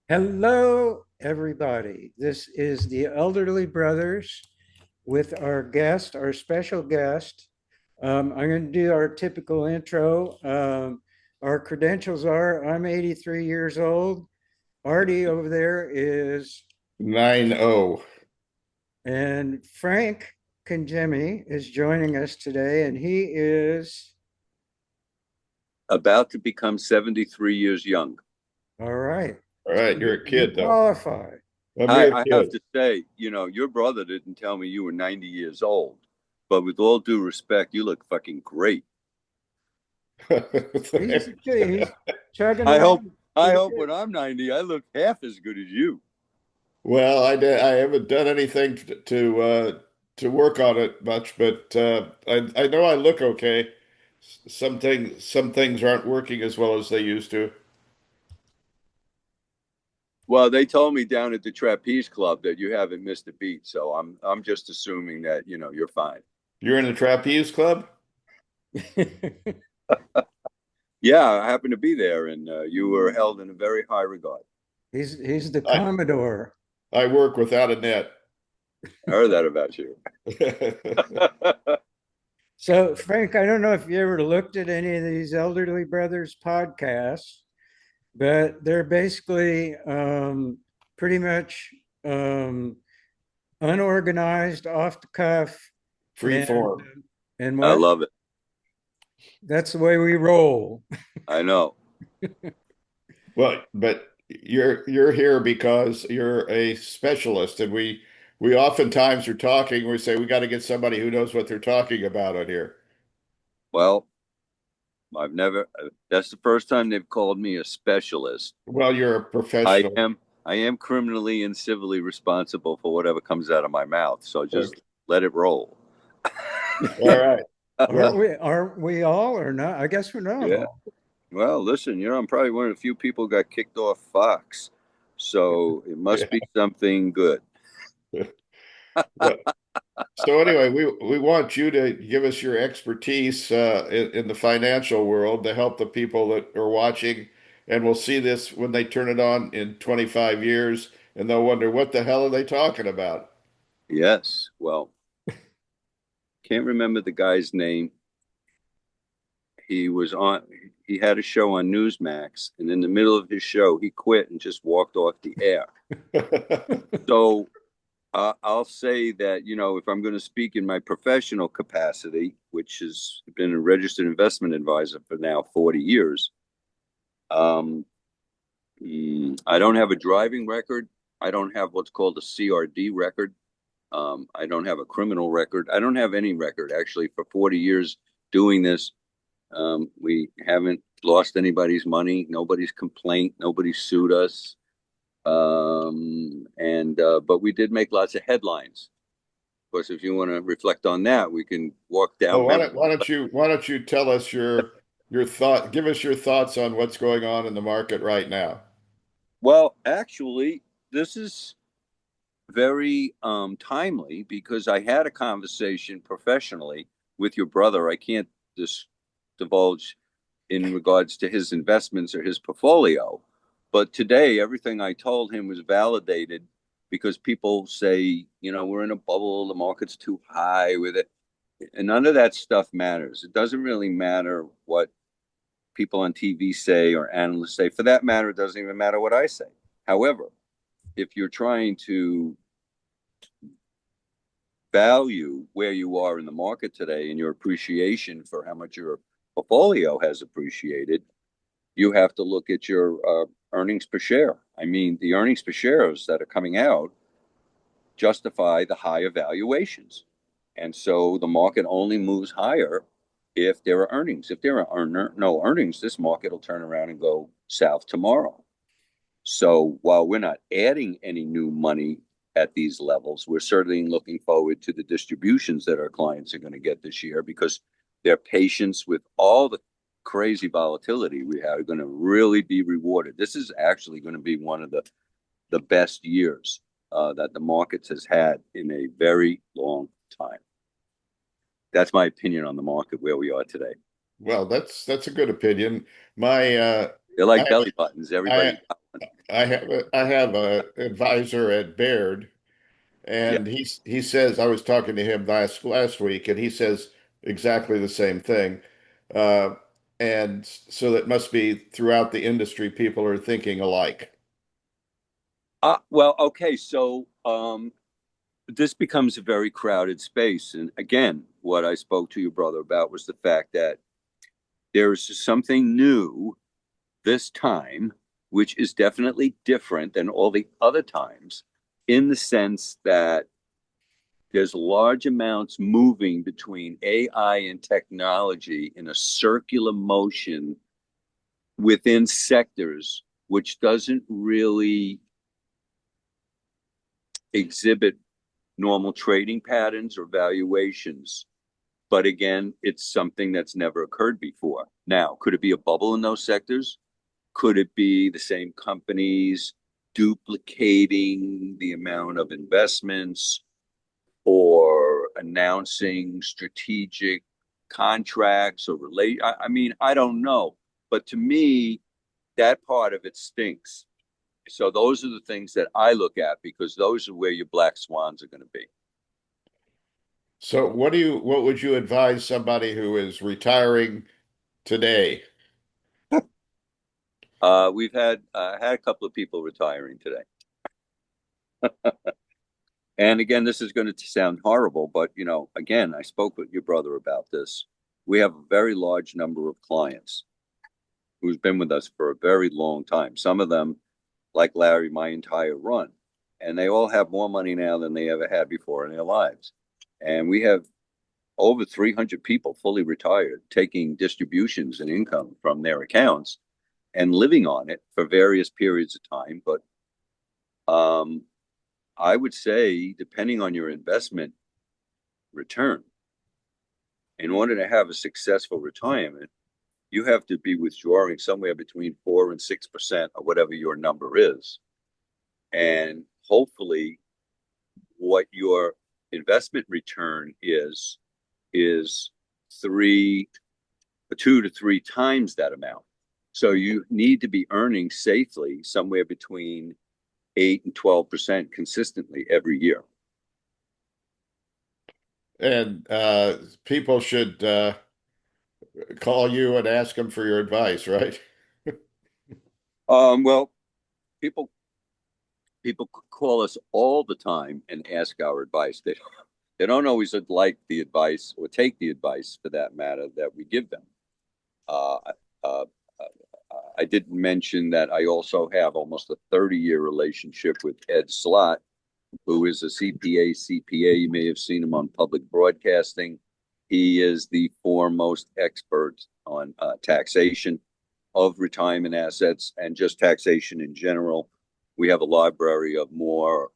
Hello, everybody. This is the Elderly Brothers with our special guest. I'm going to do our typical intro. Our credentials are I'm 83 years old. Ardy over there is, 9-0. and Frank Congemi is joining us today, and he is, About to become 73 years young. all right. All So right, you're a you kid though. qualify. Let me I, a I have kid. to say, your brother didn't tell me you were 90 years old, but with all due respect, you look fucking great. He's chugging I hope along I pretty hope good. when I'm 90, I look half as good as you. Well, I haven't done anything to work on it much, but I know I look okay. Some things aren't working as well as they used to. Well, they told me down at the trapeze club that you haven't missed a beat, so I'm just assuming that, you're fine. You're in the trapeze club? Yeah, I happened to be there, and you were held in a very high regard. He's the I Commodore. I work without a net. I heard that about you. So, Frank, I don't know if you ever looked at any of these Elderly Brothers podcasts, but they're basically pretty much um, unorganized, off the cuff, Free and form. I what? love it. That's the way we roll. I know. Well, but you're here because you're a specialist, and we oftentimes are talking. We say we got to get somebody who knows what they're talking about on here. Well, that's the first time they've called me a specialist. Well, you're a I professional. am, I am criminally and civilly responsible for whatever comes out of my mouth. So just Okay. let it roll. All right. Aren't Well, we? Aren't we all, or not? I guess we're not Yeah. all. Well, listen, I'm probably one of the few people who got kicked off Fox. So it must be something good. well, so anyway, we want you to give us your expertise in the financial world to help the people that are watching, and we'll see this when they turn it on in 25 years, and they'll wonder what the hell are they talking about? Yes. Well, can't remember the guy's name. He was on, he had a show on Newsmax, and in the middle of his show, he quit and just walked off the air. So I'll say that, if I'm going to speak in my professional capacity, which has been a registered investment advisor for now 40 years, um, I don't have a driving record. I don't have what's called a CRD record. I don't have a criminal record. I don't have any record actually for 40 years doing this. We haven't lost anybody's money, nobody's complaint, nobody sued us. And But we did make lots of headlines. Of course, if you want to reflect on that, we can walk Well, down why memory. don't why don't you why don't you tell us your thought, give us your thoughts on what's going on in the market right now. Well, actually, this is very timely because I had a conversation professionally with your brother. I can't just divulge in regards to his investments or his portfolio. But today, everything I told him was validated because people say, we're in a bubble, the market's too high with it. And none of that stuff matters. It doesn't really matter what people on TV say or analysts say. For that matter, it doesn't even matter what I say. However, if you're trying to value where you are in the market today and your appreciation for how much your portfolio has appreciated, you have to look at your earnings per share. I mean, the earnings per shares that are coming out justify the higher valuations. And so the market only moves higher if there are earnings. If there are no earnings, this market will turn around and go south tomorrow. So while we're not adding any new money at these levels, we're certainly looking forward to the distributions that our clients are going to get this year because their patience with all the crazy volatility we have are going to really be rewarded. This is actually going to be one of the best years that the markets has had in a very long time. That's my opinion on the market where we are today. Well, that's a good opinion. My They're I like belly buttons. I Everybody got one. I have a advisor at Baird, Yeah. and he says I was talking to him last week, and he says exactly the same thing. Uh, and so that must be throughout the industry, people are thinking alike. Well, okay. So this becomes a very crowded space. And again, what I spoke to your brother about was the fact that there is something new this time, which is definitely different than all the other times in the sense that there's large amounts moving between AI and technology in a circular motion within sectors, which doesn't really exhibit normal trading patterns or valuations. But again, it's something that's never occurred before. Now, could it be a bubble in those sectors? Could it be the same companies duplicating the amount of investments or announcing strategic contracts or relate? I mean, I don't know. But to me, that part of it stinks. So those are the things that I look at because those are where your black swans are going to be. So what would you advise somebody who is retiring today? We've had a couple of people retiring today. And again, this is going to sound horrible, but again, I spoke with your brother about this. We have a very large number of clients who's been with us for a very long time. Some of them, like Larry, my entire run, and they all have more money now than they ever had before in their lives. And we have over 300 people fully retired, taking distributions and income from their accounts and living on it for various periods of time. But um, I would say, depending on your investment return, in order to have a successful retirement, you have to be withdrawing somewhere between 4 and 6% of whatever your number is. And hopefully, what your investment return is 2 to 3 times that amount. So you need to be earning safely somewhere between 8 and 12% consistently every year. And people should call you and ask them for your advice, right? Well, people people call us all the time and ask our advice. They don't always like the advice or take the advice, for that matter, that we give them. Uh, uh, I didn't mention that I also have almost a 30-year relationship with Ed Slott, who is a CPA. You may have seen him on public broadcasting. He is the foremost expert on taxation of retirement assets and just taxation in general. We have a library of more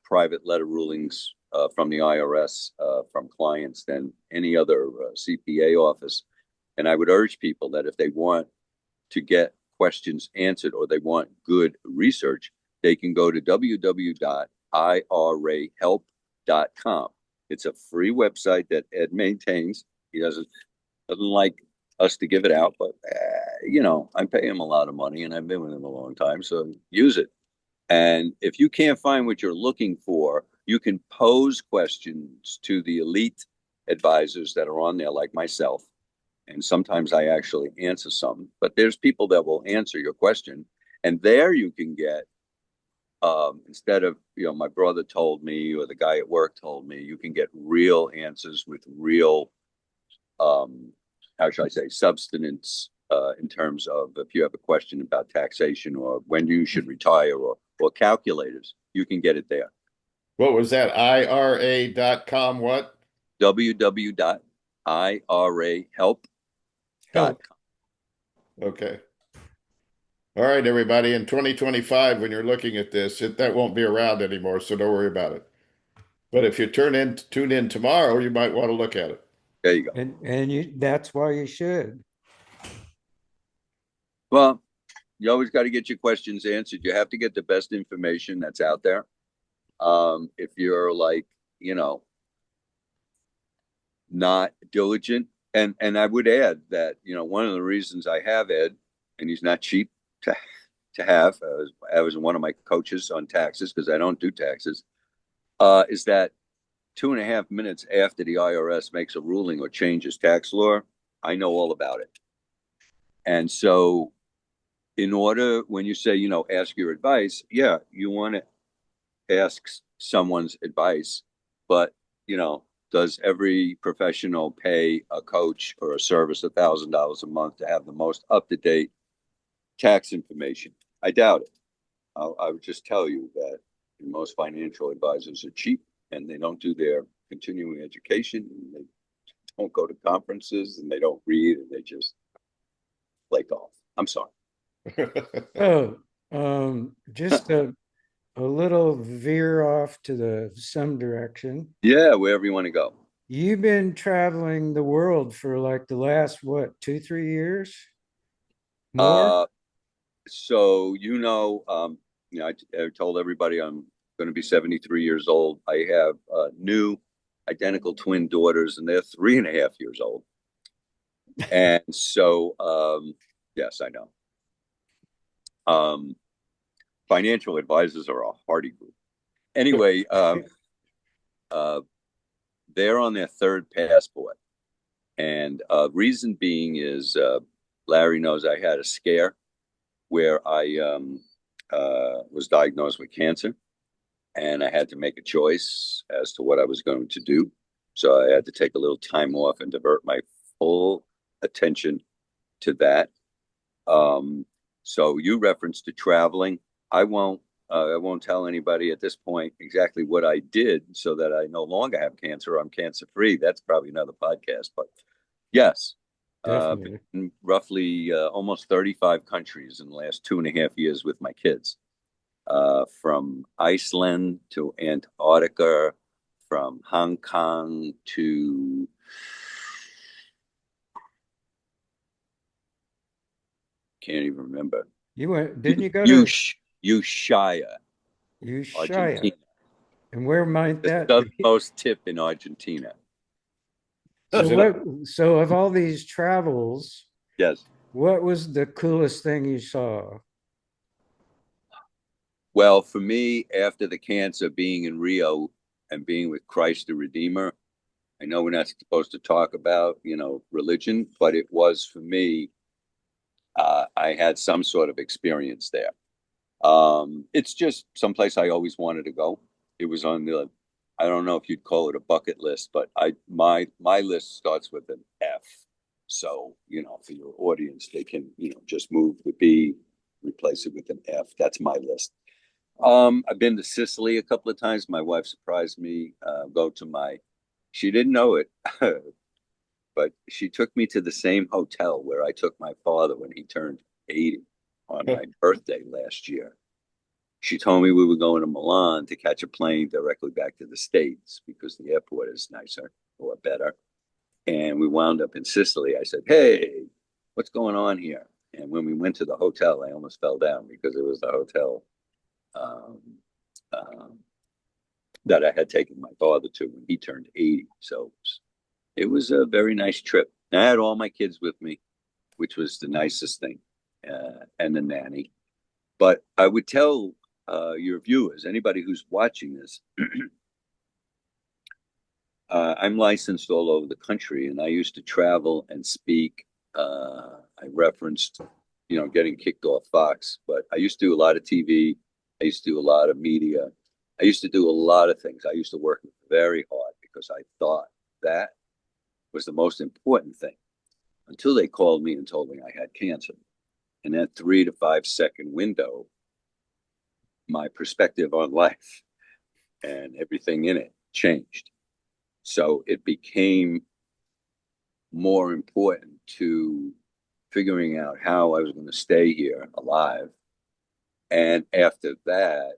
private letter rulings from the IRS from clients than any other CPA office. And I would urge people that if they want to get questions answered or they want good research, they can go to www.irahelp.com. It's a free website that Ed maintains. He doesn't like us to give it out, but I pay him a lot of money and I've been with him a long time, so use it. And if you can't find what you're looking for, you can pose questions to the elite advisors that are on there, like myself. And sometimes I actually answer some, but there's people that will answer your question. And there you can get, instead of, my brother told me or the guy at work told me, you can get real answers with real, how should I say, substance in terms of if you have a question about taxation or when you should retire or calculators, you can get it there. What was that? IRA.com what? www.irahelp.com. Help. Okay. All right, everybody. In 2025, when you're looking at this, that won't be around anymore, so don't worry about it. But if you tune in tomorrow, you might want to look at it. There you go. And that's why you should. Well, you always got to get your questions answered. You have to get the best information that's out there. If you're like, not diligent, and I would add that, one of the reasons I have Ed, and he's not cheap to to have, I was one of my coaches on taxes because I don't do taxes, is that 2.5 minutes after the IRS makes a ruling or changes tax law, I know all about it. And so in order, when you say, ask your advice, yeah, you want to ask someone's advice, but, does every professional pay a coach or a service $1,000 a month to have the most up-to-date tax information? I doubt it. I would just tell you that most financial advisors are cheap and they don't do their continuing education, and they don't go to conferences, and they don't read, and they just play golf. I'm sorry. Oh, just a little veer off to some direction. Yeah, wherever you want to go. You've been traveling the world for like the last, what, 2, 3 years? More? So I told everybody I'm going to be 73 years old. I have new identical twin daughters, and they're 3.5 years old. And so, yes, I know. Financial advisors are a hardy group. Anyway, they're on their third passport. And reason being is Larry knows I had a scare where I was diagnosed with cancer, and I had to make a choice as to what I was going to do. So I had to take a little time off and divert my full attention to that. So you referenced to traveling. I won't tell anybody at this point exactly what I did so that I no longer have cancer. I'm cancer free. That's probably another podcast, but yes, Definitely. in roughly almost 35 countries in the last 2.5 years with my kids, from Iceland to Antarctica, from Hong Kong to can't even remember. Didn't you go to Ushuaia, Ushuaia? Argentina. And where might The that be? southernmost tip in Argentina. So Is it what, so of all these travels, Yes. what was the coolest thing you saw? Well, for me, after the cancer, being in Rio and being with Christ the Redeemer, I know we're not supposed to talk about, religion, but it was for me. I had some sort of experience there. It's just someplace I always wanted to go. It was on I don't know if you'd call it a bucket list, but my list starts with an F. So, for your audience, they can, just move the B, replace it with an F. That's my list. I've been to Sicily a couple of times. My wife surprised me. She didn't know it, but she took me to the same hotel where I took my father when he turned 80 on my birthday last year. She told me we were going to Milan to catch a plane directly back to the States because the airport is nicer or better. And we wound up in Sicily. I said, "Hey, what's going on here?" And when we went to the hotel, I almost fell down because it was the hotel um, um, that I had taken my father to when he turned 80. So it was a very nice trip. I had all my kids with me, which was the nicest thing, and the nanny. But I would tell your viewers, anybody who's watching this, I'm licensed all over the country, and I used to travel and speak. I referenced, getting kicked off Fox, but I used to do a lot of TV. I used to do a lot of media. I used to do a lot of things. I used to work very hard because I thought that was the most important thing until they called me and told me I had cancer. In that 3 to 5 second window, my perspective on life and everything in it changed. So it became more important to figuring out how I was going to stay here alive. And after that,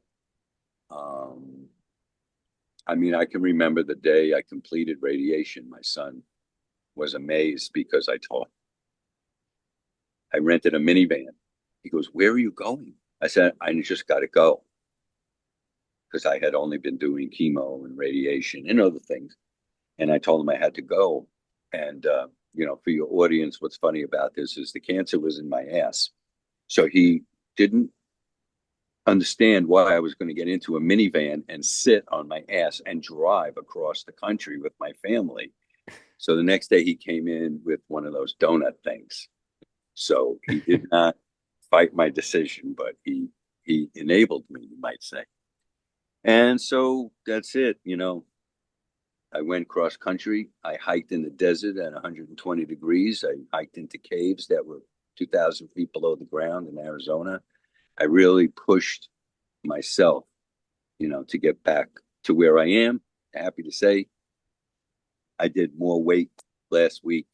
I can remember the day I completed radiation. My son was amazed because I rented a minivan. He goes, "Where are you going?" I said, "I just got to go." Because I had only been doing chemo and radiation and other things. And I told him I had to go. And, for your audience, what's funny about this is the cancer was in my ass. So he didn't understand why I was going to get into a minivan and sit on my ass and drive across the country with my family. So the next day he came in with one of those donut things. So he did not fight my decision, but he enabled me, you might say. And so that's it. I went cross country. I hiked in the desert at 120 degrees. I hiked into caves that were 2,000 feet below the ground in Arizona. I really pushed myself, to get back to where I am. Happy to say I did more weight last week.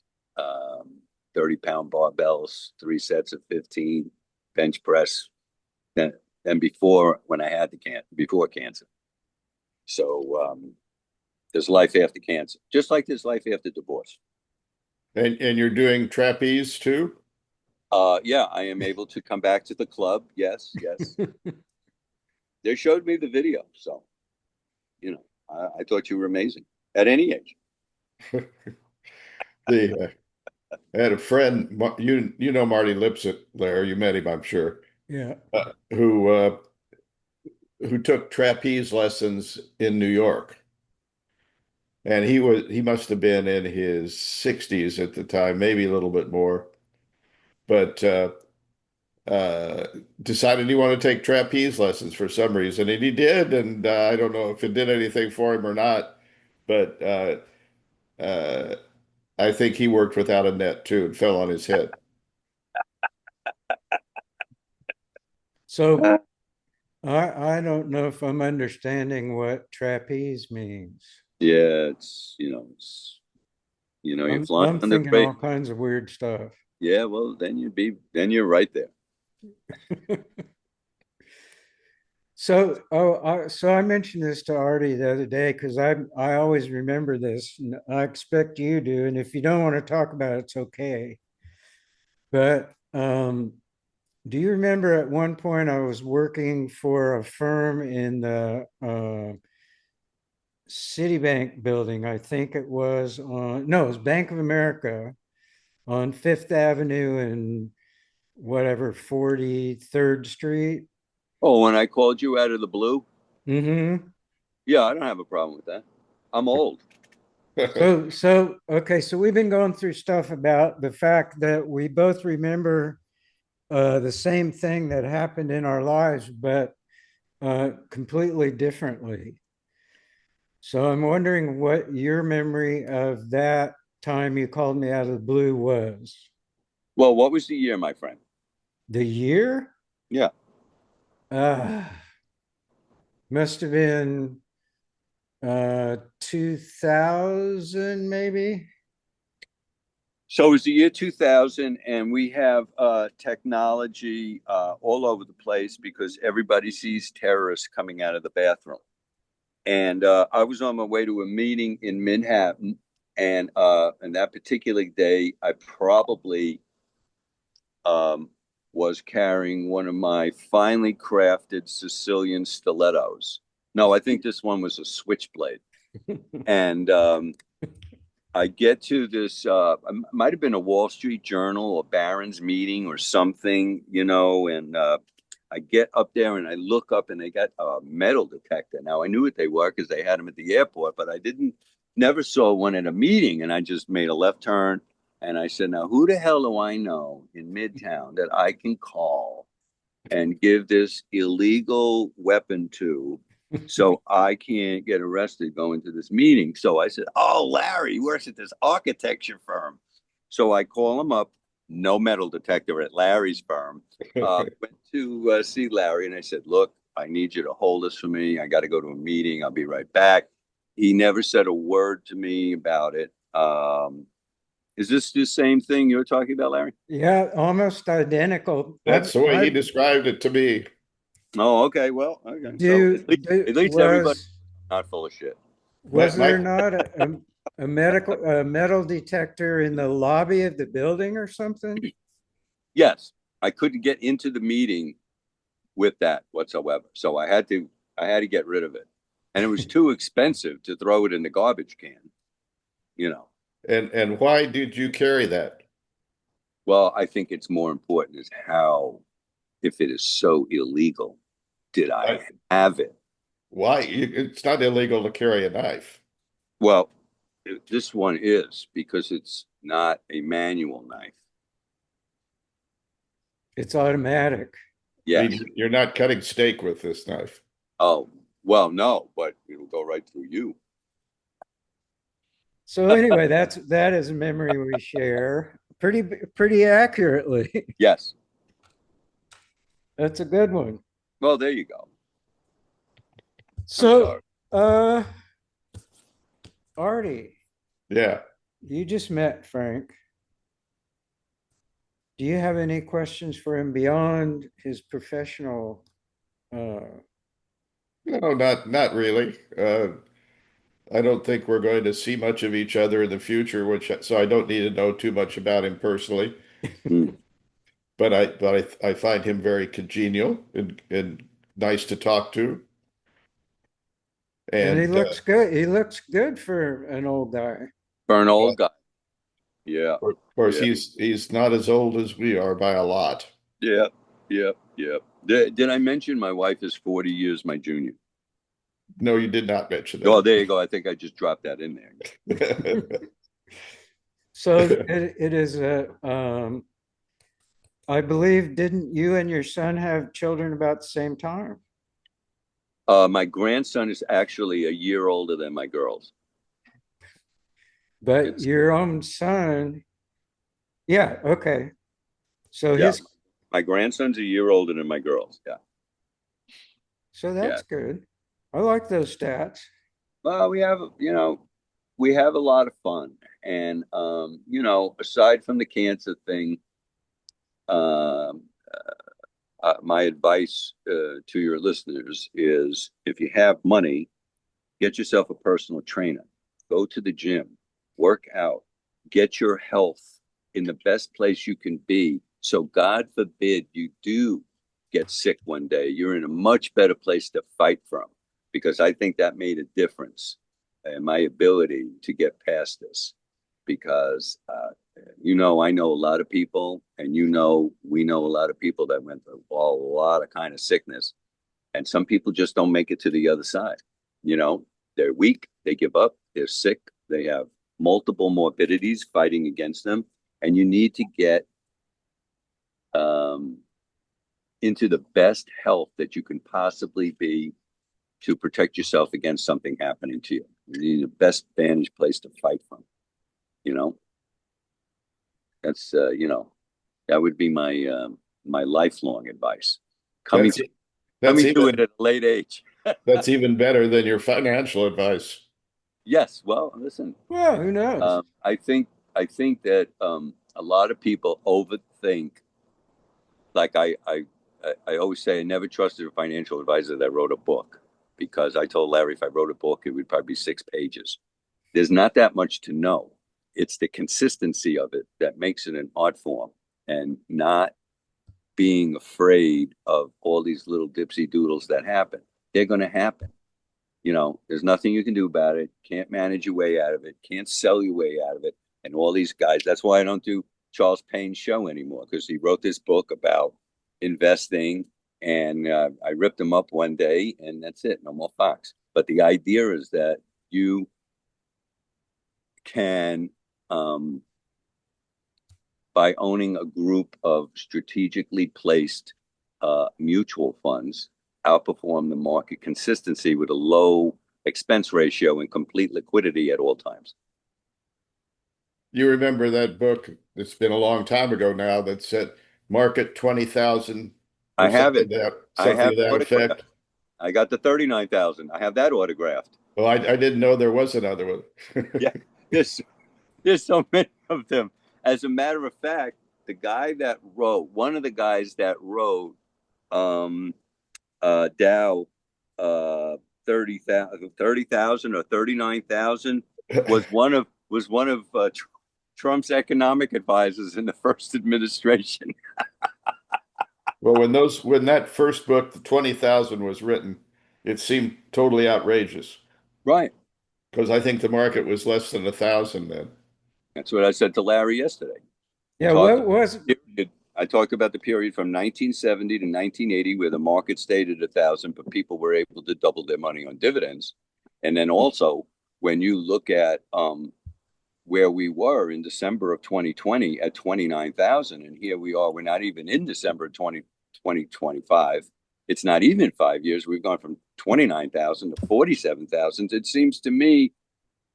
30-pound barbells, 3 sets of 15, bench press than before when I had before cancer. So there's life after cancer, just like there's life after divorce. And you're doing trapeze too? Yeah, I am able to come back to the club. Yes, yes. They showed me the video, so I thought you were amazing at any age. The I had a friend, you know Marty Lipset, Larry. You met him, I'm sure. Yeah. Who took trapeze lessons in New York, and he must have been in his 60s at the time, maybe a little bit more, but uh, decided he wanted to take trapeze lessons for some reason, and he did. And I don't know if it did anything for him or not, but uh, I think he worked without a net too and fell on his head. So I don't know if I'm understanding what trapeze means. Yeah, you're flying I'm under the thinking radar. all kinds of weird stuff. Yeah, well, then you're right there. So I mentioned this to Ardy the other day because I always remember this, and I expect you do. And if you don't want to talk about it, it's okay. But do you remember at one point I was working for a firm in the Citibank building? I think it was no, it was Bank of America on Fifth Avenue and whatever 43rd Street. Oh, when I called you out of the blue, Mm-hmm. yeah, I don't have a problem with that. I'm old. So we've been going through stuff about the fact that we both remember the same thing that happened in our lives, but completely differently. So I'm wondering what your memory of that time you called me out of the blue was. Well, what was the year, my friend? The year? Yeah. Uh, must have been 2000 maybe. So it was the year 2000, and we have technology all over the place because everybody sees terrorists coming out of the bathroom. And I was on my way to a meeting in Manhattan, and that particular day, I probably um, was carrying one of my finely crafted Sicilian stilettos. No, I think this one was a switchblade. And I get to this, might have been a Wall Street Journal or Barron's meeting or something, and I get up there and I look up and they got a metal detector. Now I knew what they were because they had them at the airport, but I never saw one at a meeting. And I just made a left turn and I said, now who the hell do I know in Midtown that I can call and give this illegal weapon to so I can't get arrested going to this meeting? So I said, oh, Larry, he works at this architecture firm. So I call him up, no metal detector at Larry's firm. Went to see Larry and I said, look, I need you to hold this for me. I got to go to a meeting. I'll be right back. He never said a word to me about it. Is this the same thing you're talking about, Larry? Yeah, almost identical. That's the way he described it to me. Oh, okay. Well, okay. So Do at least everybody's not full of shit. was My there not a metal detector in the lobby of the building or something? Yes, I couldn't get into the meeting with that whatsoever. So I had to get rid of it. And it was too expensive to throw it in the garbage can, you know. and why did you carry that? Well, I think it's more important is how, if it is so illegal, Did I have it? Why? It's not illegal to carry a knife. Well, this one is because it's not a manual knife. It's automatic. I Yes. mean, you're not cutting steak with this knife. Oh, well, no, but it'll go right through you. So anyway, that is a memory we share pretty accurately. Yes. That's a good one. Well, there you go. So, Ardy, Yeah. you just met Frank. Do you have any questions for him beyond his professional? No, not really. I don't think we're going to see much of each other in the future, which so I don't need to know too much about him personally. Mm. But I find him very congenial and nice to talk to. And he And looks good. He looks good for an old guy. For an old guy. Yeah. of course, Yeah. he's not as old as we are by a lot. Yeah. Yeah. Yeah. Did I mention my wife is 40 years my junior? No, you did not mention Oh, there you go. I think I just dropped that in there. that. So it is I believe, didn't you and your son have children about the same time? My grandson is actually a year older than my girls. But It's your own son, yeah, okay. So yeah. his My grandson's a year older than my girls. Yeah. so Yeah. that's good. I like those stats. Well, we have a lot of fun. And aside from the cancer thing, um, my advice to your listeners is if you have money, get yourself a personal trainer, go to the gym, work out, get your health in the best place you can be. So, God forbid you do get sick one day, you're in a much better place to fight from, because I think that made a difference in my ability to get past this. Because I know a lot of people, and we know a lot of people that went through a lot of kind of sickness, and some people just don't make it to the other side. They're weak, they give up, they're sick, they have multiple morbidities fighting against them, and you need to get um, into the best health that you can possibly be to protect yourself against something happening to you. You need the best vantage place to fight from. You know, that's that would be my lifelong advice. Coming That's to that's coming to even it at a late age. that's even better than your financial advice. Yes. Well, listen. Well, who knows? I think that a lot of people overthink. Like I always say, I never trusted a financial advisor that wrote a book, because I told Larry if I wrote a book, it would probably be 6 pages. There's not that much to know. It's the consistency of it that makes it an art form, and not being afraid of all these little dipsy doodles that happen. They're going to happen. There's nothing you can do about it. Can't manage your way out of it. Can't sell your way out of it. And all these guys, that's why I don't do Charles Payne's show anymore, because he wrote this book about investing, and I ripped him up one day, and that's it. No more Fox. But the idea is that you can, by owning a group of strategically placed mutual funds, outperform the market consistency with a low expense ratio and complete liquidity at all times. You remember that book? It's been a long time ago now that said market 20,000 I or have something it. that I something have of that autographed. effect. I got the 39,000. I have that autographed. Well, I didn't know there was another one. Yeah, there's so many of them. As a matter of fact, one of the guys that wrote Dow 30,000 or 39,000 was one of Trump's economic advisors in the first administration. Well, when that first book, the 20,000 was written, it seemed totally outrageous Right. because I think the market was less than 1,000 then. That's what I said to Larry yesterday. Yeah, Talk what was period. I talked about the period from 1970 to 1980 where the market stayed at 1,000, but people were able to double their money on dividends. And then also, when you look at where we were in December of 2020 at 29,000, and here we are, we're not even in December of 2025. It's not even 5 years. We've gone from 29,000 to 47,000. It seems to me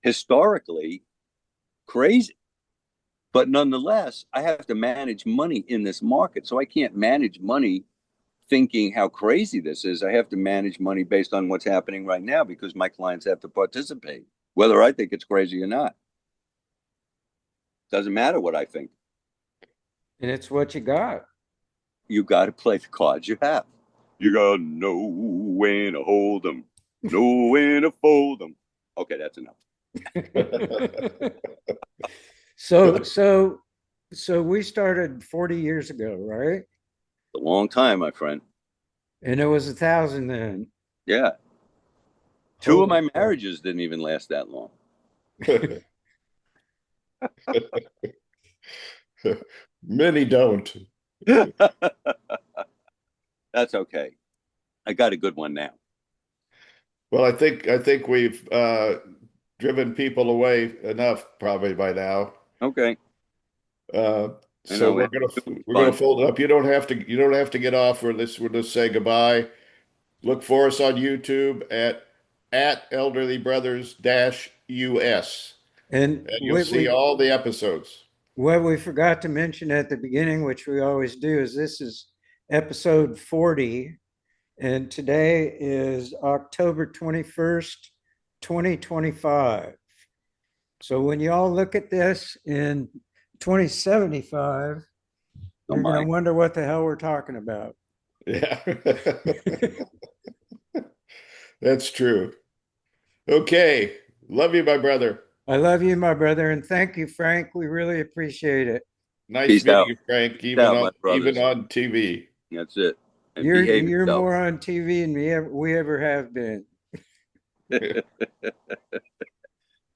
historically crazy. But nonetheless, I have to manage money in this market. So I can't manage money thinking how crazy this is. I have to manage money based on what's happening right now because my clients have to participate, whether I think it's crazy or not. Doesn't matter what I think. And it's what you got. You got to play the cards you have. You got to know when to hold them, know when to fold them. Okay, that's enough. So we started 40 years ago, right? A long time, my friend. And it was 1,000 then. Yeah. Two of Holy my cow. marriages didn't even last that long. Many don't. That's okay. I got a good one now. Well, I think we've driven people away enough probably by now. Okay. So know, we're gonna fold it up. You don't have to get off. We'll just say goodbye. Look for us on YouTube at elderlybrothers-us, And and you'll see all the episodes. what we forgot to mention at the beginning, which we always do, is this is episode 40. And today is October 21st, 2025. So when you all look at this in 2075, you're going to wonder what the hell we're talking about. Yeah, that's true. Okay. Love you, my brother. I love you, my brother. And thank you, Frank. We really appreciate it. Nice Peace meeting out. you, Frank, Peace out, my even brothers. on TV. That's it. And You're behave yourself. more on TV than we ever have been.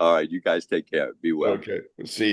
All right, you guys take care. Be well. Okay. See you.